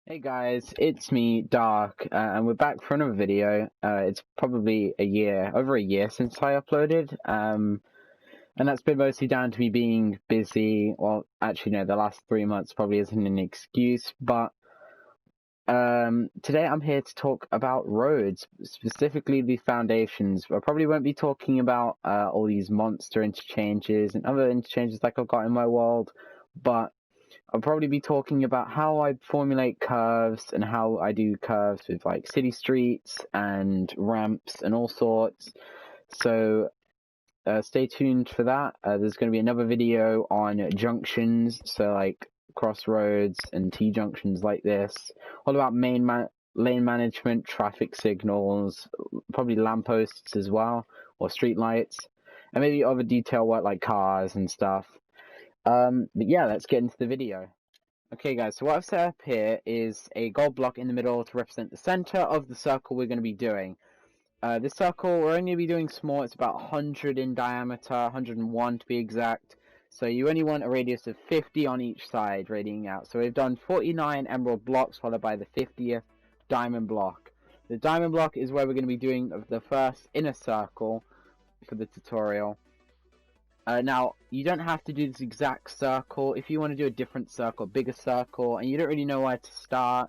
Hey guys, it's me, Dark, and we're back for another video. It's probably over a year since I uploaded, and that's been mostly down to me being busy. Well, actually, no, the last 3 months probably isn't an excuse, but today I'm here to talk about roads, specifically the foundations. I probably won't be talking about all these monster interchanges and other interchanges like I've got in my world, but I'll probably be talking about how I formulate curves and how I do curves with like city streets and ramps and all sorts. So stay tuned for that. There's going to be another video on junctions, so like crossroads and T-junctions like this. All about lane management, traffic signals, probably lampposts as well, or street lights, and maybe other detail work like cars and stuff. But yeah, let's get into the video. Okay guys, so what I've set up here is a gold block in the middle to represent the center of the circle we're going to be doing. This circle, we're only going to be doing small. It's about 100 in diameter, 101 to be exact. So you only want a radius of 50 on each side, radiating out. So we've done 49 emerald blocks, followed by the 50th diamond block. The diamond block is where we're going to be doing the first inner circle for the tutorial. Now, you don't have to do this exact circle. If you want to do a different circle, bigger circle, and you don't really know where to start,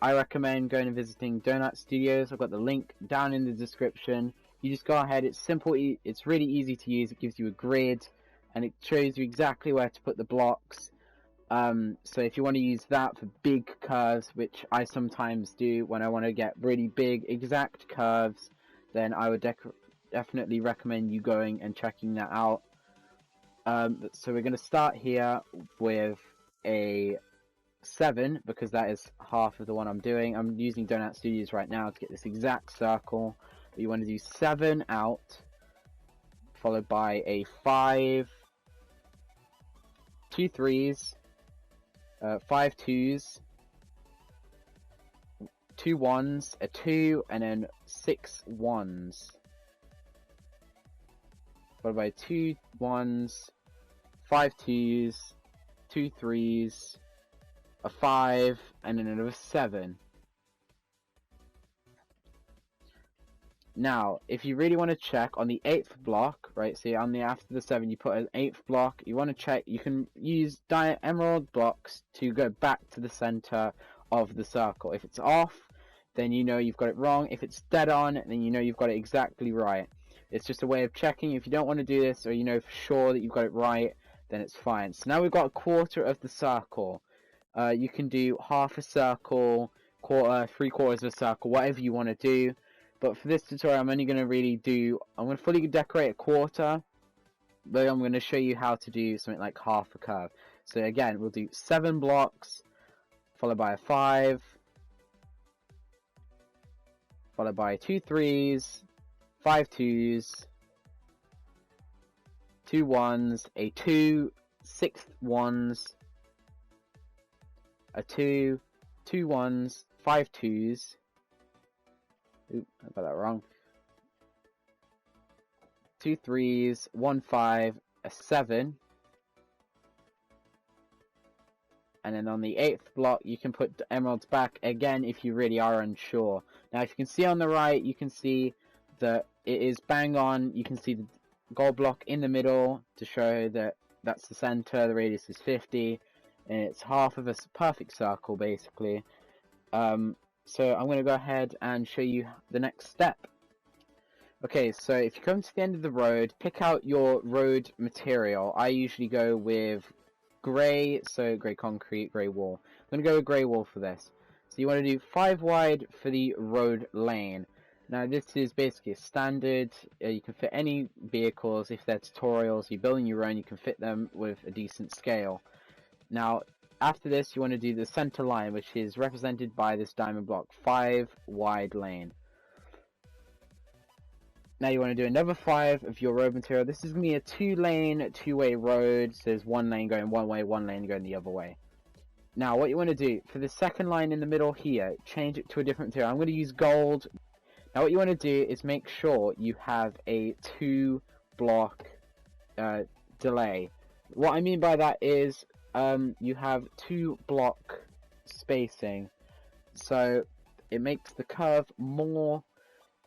I recommend going and visiting Donut Studios. I've got the link down in the description. You just go ahead. It's simple. It's really easy to use. It gives you a grid, and it shows you exactly where to put the blocks. So if you want to use that for big curves, which I sometimes do when I want to get really big, exact curves, then I would definitely recommend you going and checking that out. So we're going to start here with a 7 because that is half of the one I'm doing. I'm using Donut Studios right now to get this exact circle. But you want to do 7 out, followed by a 5, 2 3s, 5 2s, 2 1s, a 2, and then 6 1s. Followed by 2 1s, 5 2s, 2 3s, a 5, and then another 7. Now, if you really want to check on the 8th block, right, so on the after the 7 you put an 8th block, you want to check, you can use emerald blocks to go back to the center of the circle. If it's off, then you know you've got it wrong. If it's dead on, then you know you've got it exactly right. It's just a way of checking. If you don't want to do this, or you know for sure that you've got it right, then it's fine. So now we've got a quarter of the circle. You can do half a circle, quarter, 3/4 of a circle, whatever you want to do. But for this tutorial, I'm only going to I'm going to fully decorate a quarter, but I'm going to show you how to do something like half a curve. So again, we'll do 7 blocks, followed by a 5, followed by 2 3s, 5 2s, 2 1s, a 2, 6 1s, a 2, 2 1s, 5 2s. Oop, I got that wrong. 2 3s, 1 5, a 7. And then on the 8th block, you can put the emeralds back again if you really are unsure. Now, if you can see on the right, you can see that it is bang on. You can see the gold block in the middle to show that that's the center. The radius is 50, and it's half of a perfect circle, basically. So I'm going to go ahead and show you the next step. Okay, so if you come to the end of the road, pick out your road material. I usually go with grey, so grey concrete, grey wall. I'm going to go with grey wall for this. So you want to do 5 wide for the road lane. Now this is basically a standard. You can fit any vehicles. If they're tutorials, you're building your own, you can fit them with a decent scale. Now after this, you want to do the center line, which is represented by this diamond block, 5 wide lane. Now you want to do another 5 of your road material. This is going to be a 2-lane, 2-way road. So there's 1 lane going one way, 1 lane going the other way. Now what you want to do, for the second line in the middle here, change it to a different material. I'm going to use gold. Now what you want to do is make sure you have a 2 block delay. What I mean by that is you have 2 block spacing. so it makes the curve more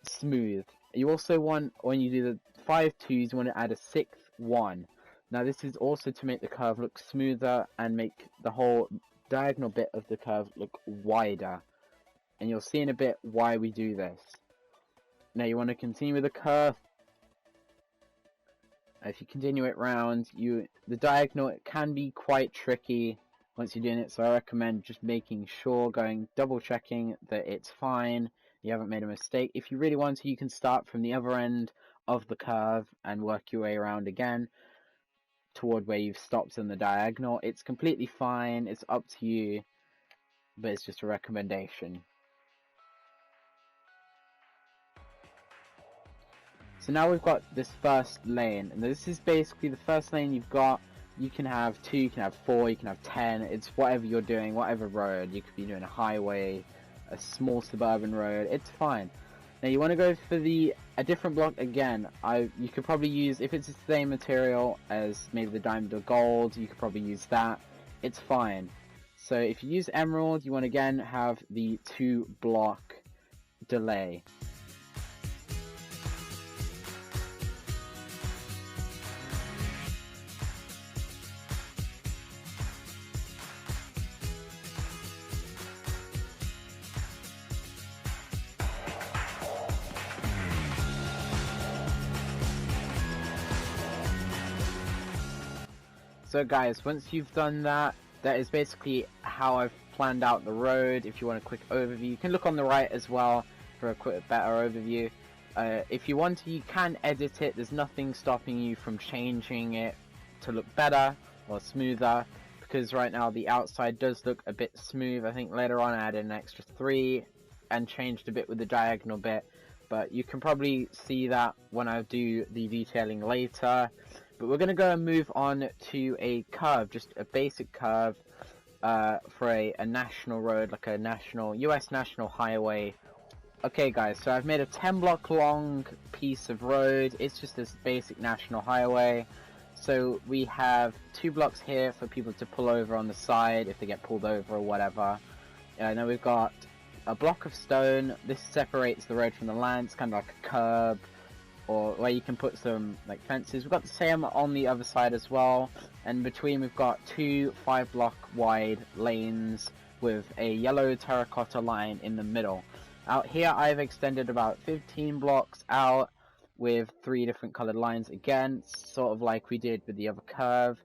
smooth. You also want, when you do the 5 twos, you want to add a 6th 1. Now this is also to make the curve look smoother and make the whole diagonal bit of the curve look wider. And you'll see in a bit why we do this. Now you want to continue with the curve. If you continue it round, the diagonal, it can be quite tricky once you're doing it, so I recommend just making sure, double checking that it's fine, you haven't made a mistake. If you really want to, you can start from the other end of the curve and work your way around again toward where you've stopped in the diagonal. It's completely fine, it's up to you, but it's just a recommendation. So now we've got this first lane, and this is basically the first lane you've got. You can have 2, you can have 4, you can have 10, it's whatever you're doing, whatever road. You could be doing a highway, a small suburban road, it's fine. Now you want to go for a different block again. You could probably use, if it's the same material as maybe the diamond or gold, you could probably use that, it's fine. So if you use emerald, you want to again have the 2 block delay. So guys, once you've done that, that is basically how I've planned out the road. If you want a quick overview, you can look on the right as well for a quick, better overview. If you want to, you can edit it. There's nothing stopping you from changing it to look better or smoother, because right now the outside does look a bit smooth. I think later on I added an extra 3 and changed a bit with the diagonal bit, but you can probably see that when I do the detailing later. But we're going to go and move on to a curve, just a basic curve for a national road, like a US national highway. Okay guys, so I've made a 10 block long piece of road. It's just this basic national highway. So we have 2 blocks here for people to pull over on the side if they get pulled over or whatever. And then we've got a block of stone. This separates the road from the land. It's kind of like a curb, or where you can put some like fences. We've got the same on the other side as well, and between we've got 2 5 block wide lanes with a yellow terracotta line in the middle. Out here I've extended about 15 blocks out with 3 different colored lines, again sort of like we did with the other curve.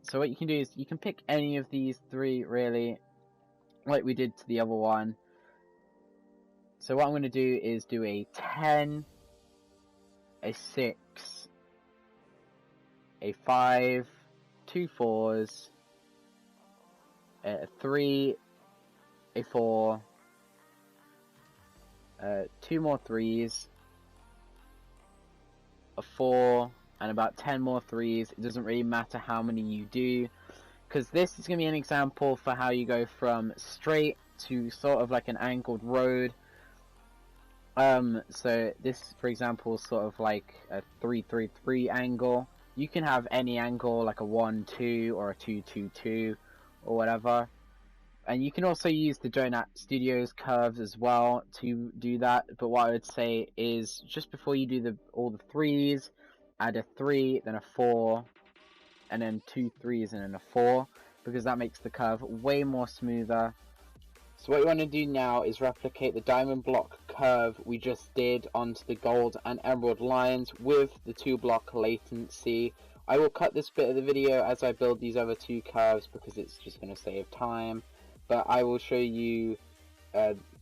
So what you can do is you can pick any of these 3 really, like we did to the other one. So what I'm going to do is do a 10, a 6, a 5, 2 4s, a 3, a 4, 2 more 3s, a 4, and about 10 more 3s. It doesn't really matter how many you do, because this is going to be an example for how you go from straight to sort of like an angled road. So this, for example, is sort of like a 3-3-3 angle. You can have any angle, like a 1-2 or a 2-2-2 or whatever. And you can also use the Donut Studios curves as well to do that. But what I would say is, just before you do all the 3s, add a 3, then a 4, and then 2 3s and then a 4, because that makes the curve way more smoother. So what you want to do now is replicate the diamond block curve we just did onto the gold and emerald lines with the 2 block latency. I will cut this bit of the video as I build these other 2 curves because it's just going to save time, but I will show you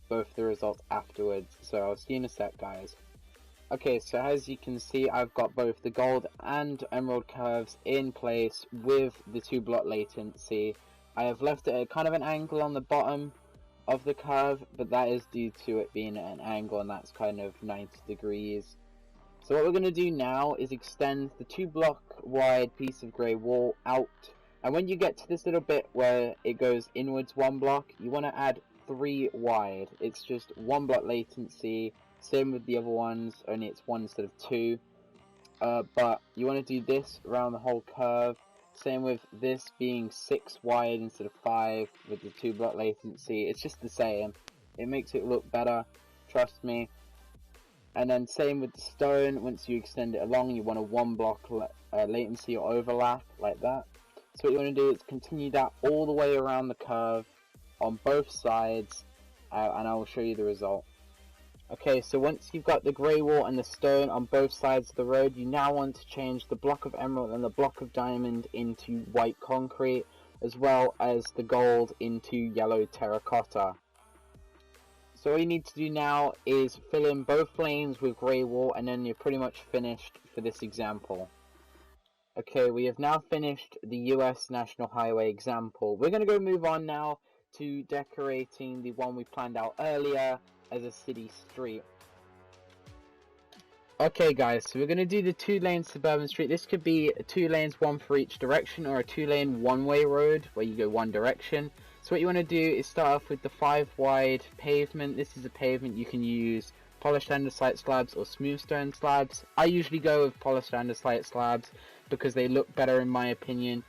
both the results afterwards, so I'll see you in a sec guys. Okay, so as you can see, I've got both the gold and emerald curves in place with the 2 block latency. I have left it at kind of an angle on the bottom of the curve, but that is due to it being at an angle, and that's kind of 90 degrees. So what we're going to do now is extend the 2 block wide piece of grey wall out, and when you get to this little bit where it goes inwards 1 block, you want to add 3 wide. It's just 1 block latency, same with the other ones, only it's 1 instead of 2. But you want to do this around the whole curve. Same with this being 6 wide instead of 5 with the 2 block latency. It's just the same. It makes it look better, trust me. And then same with the stone, once you extend it along, you want a 1 block latency or overlap, like that. So what you want to do is continue that all the way around the curve on both sides, and I will show you the result. Okay, so once you've got the grey wall and the stone on both sides of the road, you now want to change the block of emerald and the block of diamond into white concrete, as well as the gold into yellow terracotta. So all you need to do now is fill in both lanes with grey wall, and then you're pretty much finished for this example. Okay, we have now finished the US National Highway example. We're going to go move on now to decorating the one we planned out earlier as a city street. Okay guys, so we're going to do the 2-lane suburban street. This could be 2 lanes, one for each direction, or a 2-lane one-way road where you go one direction. So what you want to do is start off with the 5 wide pavement. This is a pavement you can use polished andesite slabs or smooth stone slabs. I usually go with polished andesite slabs because they look better in my opinion.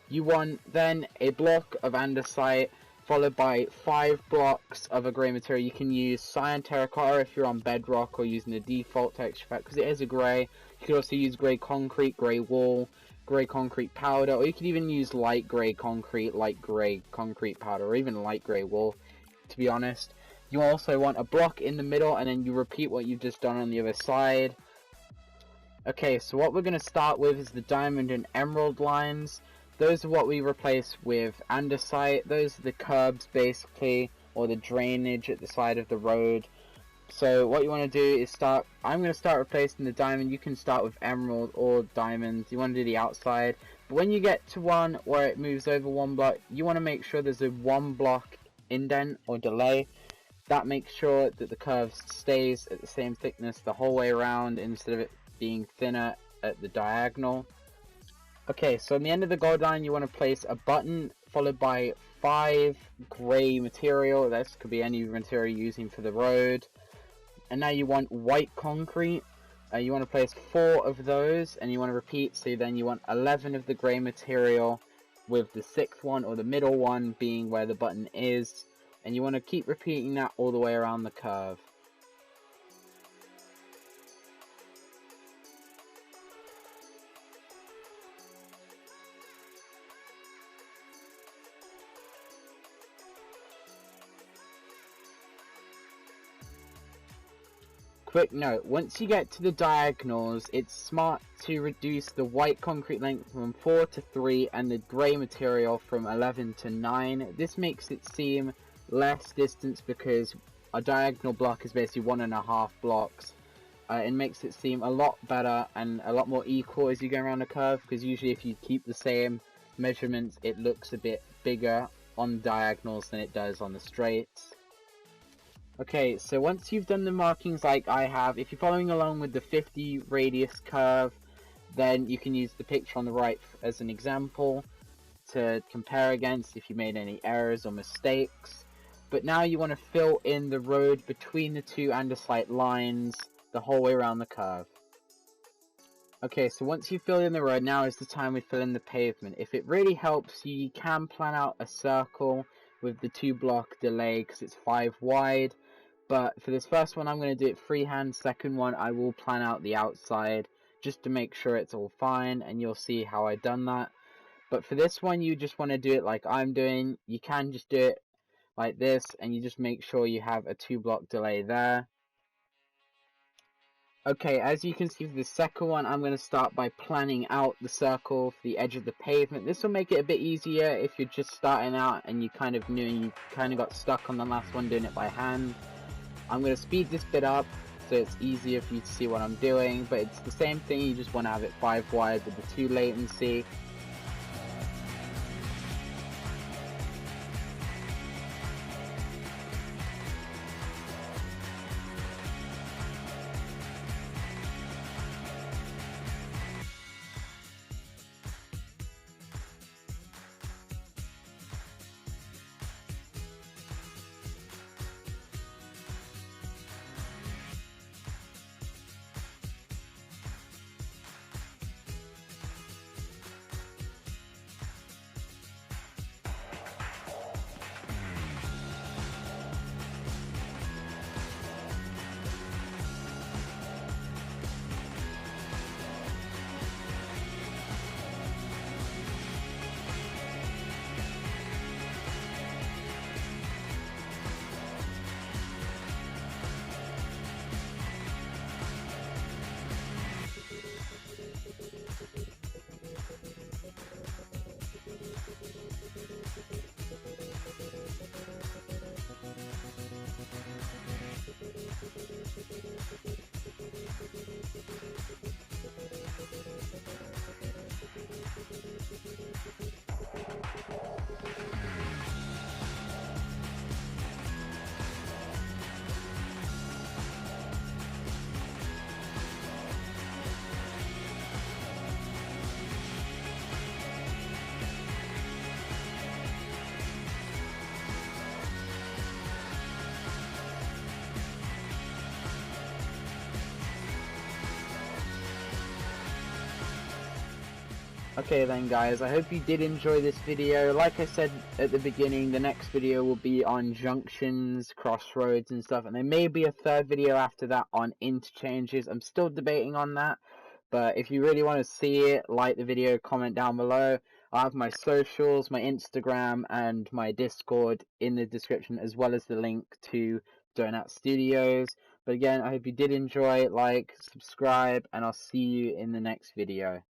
You want then a block of andesite followed by 5 blocks of a grey material. You can use cyan terracotta if you're on bedrock or using the default texture pack because it is a grey. You could also use grey concrete, grey wall, grey concrete powder, or you could even use light grey concrete powder, or even light grey wool, to be honest. You also want a block in the middle, and then you repeat what you've just done on the other side. Okay, so what we're going to start with is the diamond and emerald lines. Those are what we replace with andesite. Those are the curbs basically, or the drainage at the side of the road. So what you want to do is I'm going to start replacing the diamond. You can start with emerald or diamonds. You want to do the outside. But when you get to one where it moves over 1 block, you want to make sure there's a 1 block indent or delay. That makes sure that the curve stays at the same thickness the whole way around instead of it being thinner at the diagonal. Okay, so on the end of the gold line you want to place a button followed by 5 grey material. This could be any material you're using for the road. And now you want white concrete. You want to place 4 of those, and you want to repeat, so then you want 11 of the grey material, with the 6th one or the middle one being where the button is, and you want to keep repeating that all the way around the curve. Quick note, once you get to the diagonals, it's smart to reduce the white concrete length from 4 to 3 and the grey material from 11 to 9. This makes it seem less distance because a diagonal block is basically 1.5 blocks. It makes it seem a lot better and a lot more equal as you go around the curve, because usually if you keep the same measurements it looks a bit bigger on diagonals than it does on the straights. Okay, so once you've done the markings like I have, if you're following along with the 50 radius curve, then you can use the picture on the right as an example to compare against if you made any errors or mistakes. But now you want to fill in the road between the 2 andesite lines the whole way around the curve. Okay, so once you fill in the road, now is the time we fill in the pavement. If it really helps you, you can plan out a circle with the 2 block delay because it's 5 wide. But for this first one, I'm going to do it freehand. Second one, I will plan out the outside just to make sure it's all fine, and you'll see how I've done that. But for this one, you just want to do it like I'm doing. You can just do it like this, and you just make sure you have a 2 block delay there. Okay, as you can see for the second one, I'm going to start by planning out the circle for the edge of the pavement. This will make it a bit easier if you're just starting out and you kind of knew and you kind of got stuck on the last one doing it by hand. I'm going to speed this bit up so it's easier for you to see what I'm doing, but it's the same thing, you just want to have it 5 wide with the 2 latency. Okay then guys, I hope you did enjoy this video. Like I said at the beginning, the next video will be on junctions, crossroads and stuff, and there may be a third video after that on interchanges. I'm still debating on that, but if you really want to see it, like the video, comment down below. I have my socials, my Instagram and my Discord in the description, as well as the link to Donut Studios. But again, I hope you did enjoy, like, subscribe, and I'll see you in the next video.